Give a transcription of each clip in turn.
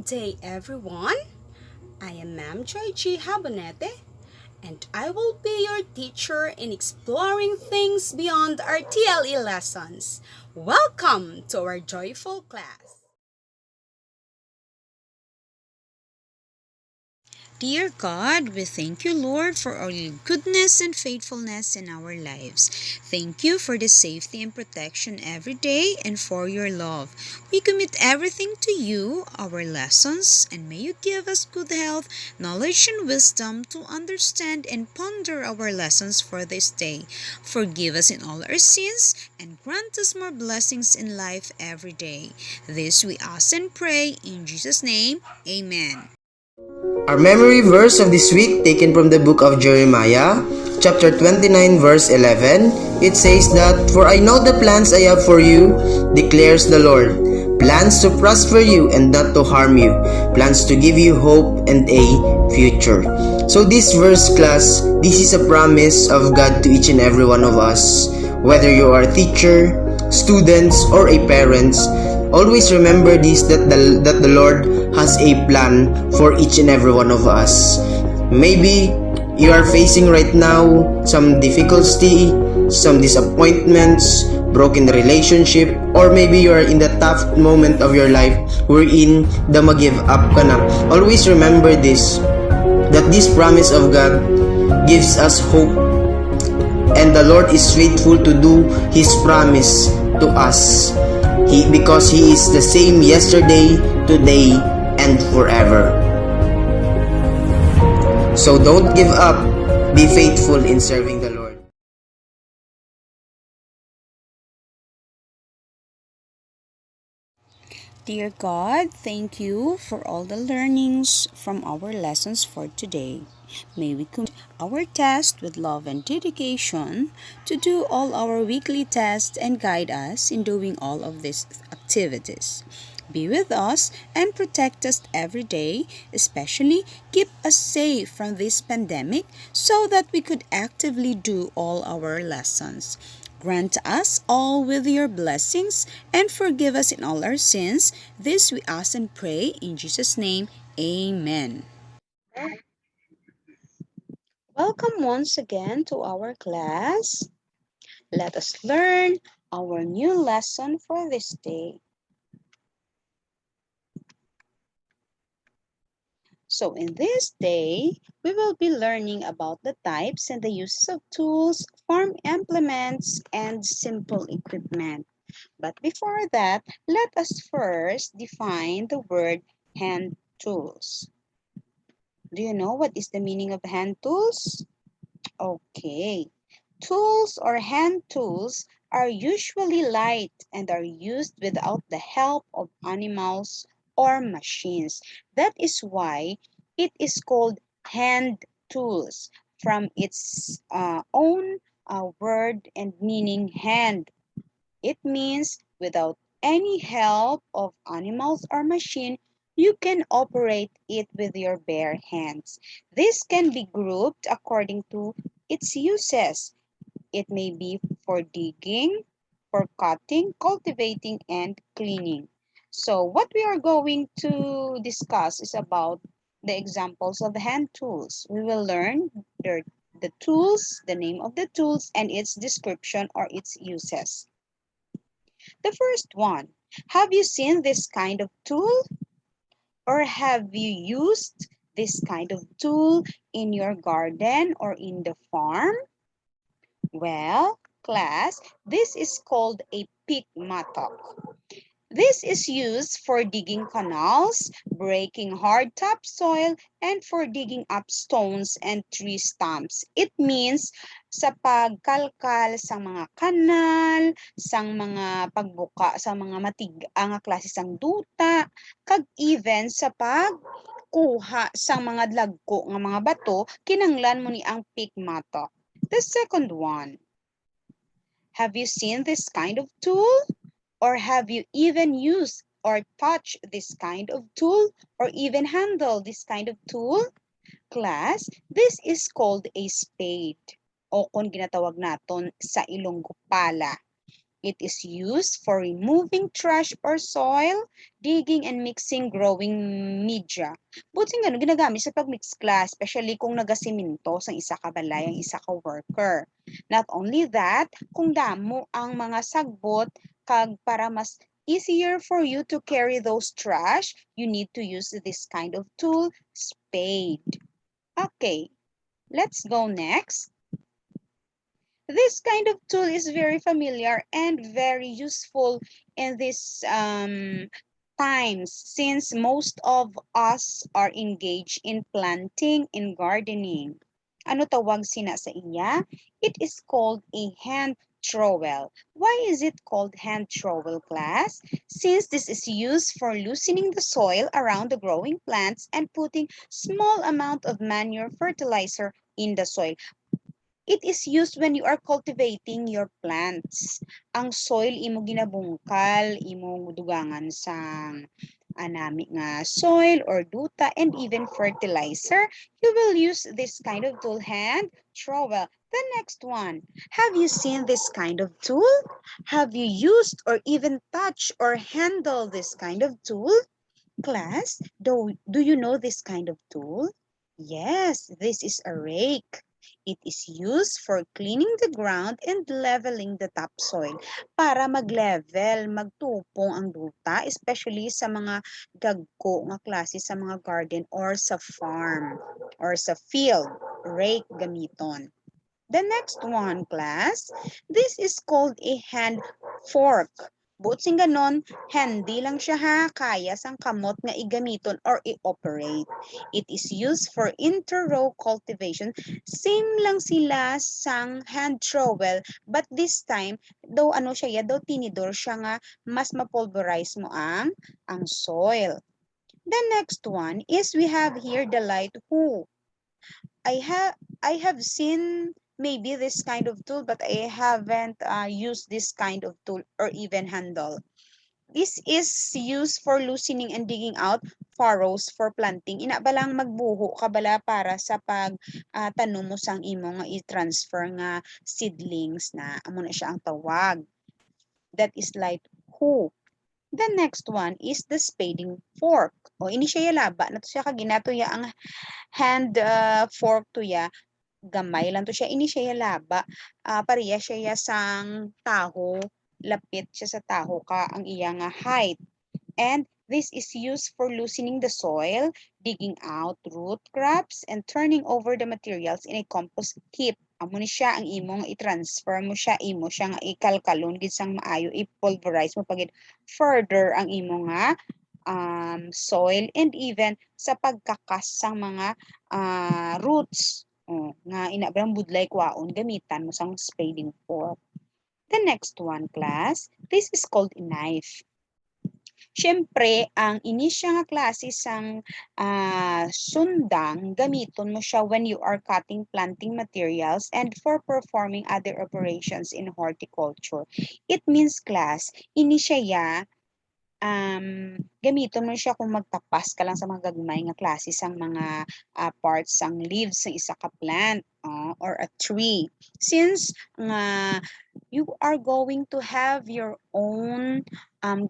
day, everyone. I am Ma'am Joy G. Habonete, and I will be your teacher in exploring things beyond our TLE lessons. Welcome to our joyful class. Dear God, we thank you, Lord, for all your goodness and faithfulness in our lives. Thank you for the safety and protection every day and for your love. We commit everything to you, our lessons, and may you give us good health, knowledge, and wisdom to understand and ponder our lessons for this day. Forgive us in all our sins and grant us more blessings in life every day. This we ask and pray in Jesus' name. Amen. Our memory verse of this week taken from the book of Jeremiah, chapter 29, verse 11. It says that, "For I know the plans I have for you, declares the Lord. Plans to prosper you and not to harm you. Plans to give you hope and a future." So this verse, class, this is a promise of God to each and every one of us. Whether you are a teacher, students, or a parents, always remember this, that the Lord has a plan for each and every one of us. Maybe you are facing right now some difficulty, some disappointments, broken relationship, or maybe you are in the tough moment of your life wherein the mag-give up ka na. Always remember this, that this promise of God gives us hope, and the Lord is faithful to do His promise to us. Because He is the same yesterday, today, and forever. So don't give up. Be faithful in serving the Lord. Dear God, thank you for all the learnings from our lessons for today. May we complete our test with love and dedication to do all our weekly tests and guide us in doing all of these activities. Be with us and protect us every day, especially keep us safe from this pandemic so that we could actively do all our lessons. Grant us all with your blessings and forgive us in all our sins. This we ask and pray in Jesus' name. Amen. Welcome once again to our class. Let us learn our new lesson for this day. So in this day, we will be learning about the types and the uses of tools, farm implements, and simple equipment. But before that, let us first define the word hand tools. Do you know what is the meaning of hand tools? Okay. Tools or hand tools are usually light and are used without the help of animals or machines. That is why it is called hand tools from its own word and meaning hand. It means without any help of animals or machine, you can operate it with your bare hands. This can be grouped according to its uses. It may be for digging, for cutting, cultivating, and cleaning. So what we are going to discuss is about the examples of hand tools. We will learn the tools, the name of the tools, and its description or its uses. The first one, have you seen this kind of tool? Or have you used this kind of tool in your garden or in the farm? Well, class, this is called a pick mattock. This is used for digging canals, breaking hard topsoil, and for digging up stones and tree stumps. It means sa pagkalkal sa mga kanal, sang mga pagbuka sa mga matigang klase sang duta, kag even sa pagkuha sang mga dlagko nga mga bato, kinanglan mo ni ang pigmato. The second one, have you seen this kind of tool? Or have you even used or touched this kind of tool or even handled this kind of tool? Class, this is called a spade o kung ginatawag naton sa Ilonggo pala. It is used for removing trash or soil, digging and mixing growing media. Buti nga, ginagamit sa pag-mix class, especially kung nagasiminto sa isa ka balay, ang isa ka worker. Not only that, kung damo ang mga sagbot, kag para mas easier for you to carry those trash, you need to use this kind of tool, spade. Okay, let's go next. This kind of tool is very familiar and very useful in this times since most of us are engaged in planting and gardening. Ano tawag sina sa iya? It is called a hand trowel. Why is it called hand trowel, class? Since this is used for loosening the soil around the growing plants and putting small amount of manure fertilizer in the soil. It is used when you are cultivating your plants. Ang soil imo ginabungkal, imo dugangan sa anami nga soil or duta and even fertilizer. You will use this kind of tool, hand trowel. The next one, have you seen this kind of tool? Have you used or even touched or handled this kind of tool? Class, do you know this kind of tool? Yes, this is a rake. It is used for cleaning the ground and leveling the topsoil para mag-level, magtupong ang duta, especially sa mga dagko nga klase sa mga garden or sa farm or sa field. Rake gamiton. The next one, class, this is called a hand fork. Buot sing ganon, handy lang siya ha, kaya sang kamot nga igamiton or i-operate. It is used for inter-row cultivation. Same lang sila sang hand trowel, but this time, daw ano siya, daw tinidor siya nga mas mapulverize mo ang soil. The next one is we have here the light hoe. I have seen maybe this kind of tool, but I haven't used this kind of tool or even handle. This is used for loosening and digging out furrows for planting. Ina ba lang magbuho ka bala para sa pag tanom mo sang imo nga i-transfer nga seedlings na amo na siya ang tawag. That is light hoe. The next one is the spading fork. O ini siya laba na to siya kaginato ya ang hand fork to ya gamay lang to siya ini siya laba pareha siya sang taho lapit siya sa taho ka ang iya nga height and this is used for loosening the soil, digging out root crops and turning over the materials in a compost heap. Amo ni siya ang imo nga i-transfer mo siya imo siya nga ikalkalon gid sang maayo i-pulverize mo pagid further ang imo nga soil and even sa pagkakas sang mga roots nga inabrang budlay kwaon gamitan mo sang spading fork. The next one, class, this is called a knife. Siyempre, ang inisya nga klase sang sundang, gamiton mo siya when you are cutting planting materials and for performing other operations in horticulture. It means, class, inisya gamiton mo siya kung magtapas ka lang sa mga gagmay nga klase sang mga parts sang leaves sa isa ka plant or a tree. Since you are going to have your own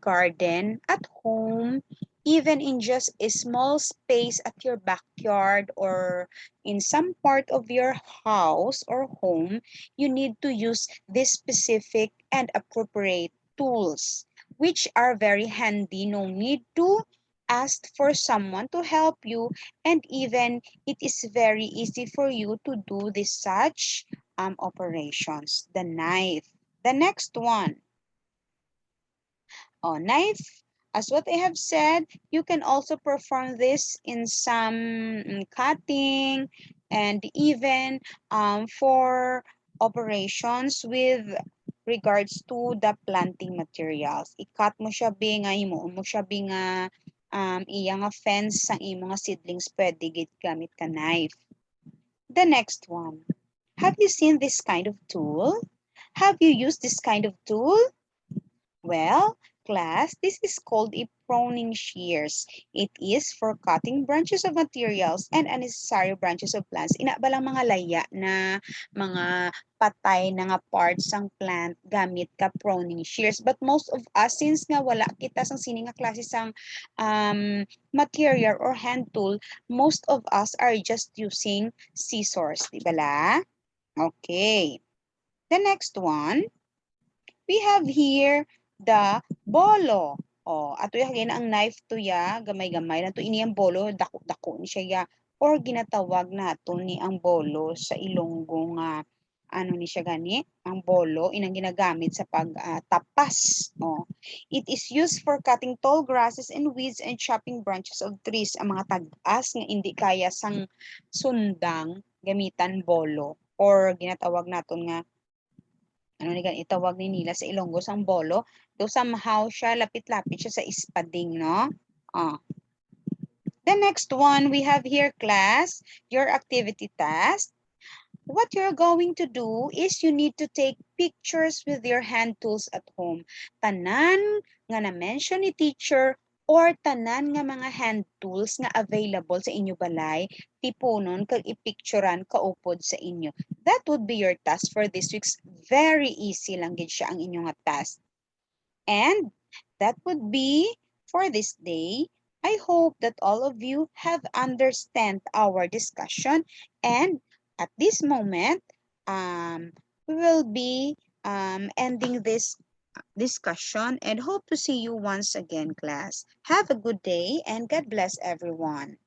garden at home, even in just a small space at your backyard or in some part of your house or home, you need to use this specific and appropriate tools which are very handy. No need to ask for someone to help you and even it is very easy for you to do this such operations. The knife. The next one. Knife. As what I have said, you can also perform this in some cutting and even for operations with regards to the planting materials. I-cut mo siya nga imo mo siya nga iya nga fence sang imo nga seedlings pwede gid gamit ka knife. The next one. Have you seen this kind of tool? Have you used this kind of tool? Well, class, this is called a pruning shears. It is for cutting branches of materials and unnecessary branches of plants. Ina ba lang mga laya na mga patay na nga parts ng plant gamit ka pruning shears. But most of us, since nga wala kita sang sini nga klase sang material or hand tool, most of us are just using scissors, di ba la? Okay. The next one, we have here the bolo. Oh, ato yung ang knife to ya, gamay-gamay na to ini ang bolo, dako-dako ni siya ya, or ginatawag nato ni ang bolo sa Ilonggo nga ano ni siya gani, ang bolo inang ginagamit sa pagtapas. Oh. It is used for cutting tall grasses and weeds and chopping branches of trees. Ang mga tag-as nga hindi kaya sang sundang gamitan bolo or ginatawag naton nga ano ni itawag ni nila sa Ilonggo sang bolo. Do somehow siya lapit-lapit siya sa ispading, no? The next one we have here, class, your activity task. What you're going to do is you need to take pictures with your hand tools at home. Tanan nga na-mention ni teacher or tanan nga mga hand tools nga available sa inyo balay, tipunon kag ipicturean kaupod sa inyo. That would be your task for this week's. Very easy lang gid siya ang inyong task. And that would be for this day. I hope that all of you have understand our discussion, and at this moment, we will be ending this discussion and hope to see you once again, class. Have a good day and God bless everyone.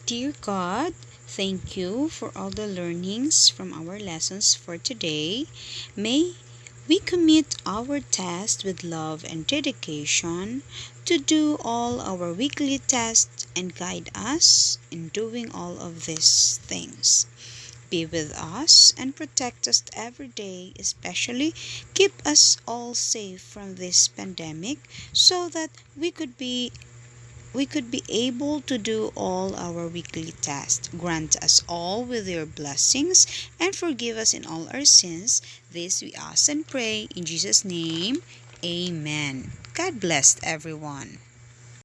Dear God, thank you for all the learnings from our lessons for today. May we commit our tasks with love and dedication to do all our weekly tasks and guide us in doing all of these things. Be with us and protect us every day, especially keep us all safe from this pandemic so that we could be able to do all our weekly tasks. Grant us all with your blessings and forgive us in all our sins. This we ask and pray in Jesus' name. Amen. God bless everyone.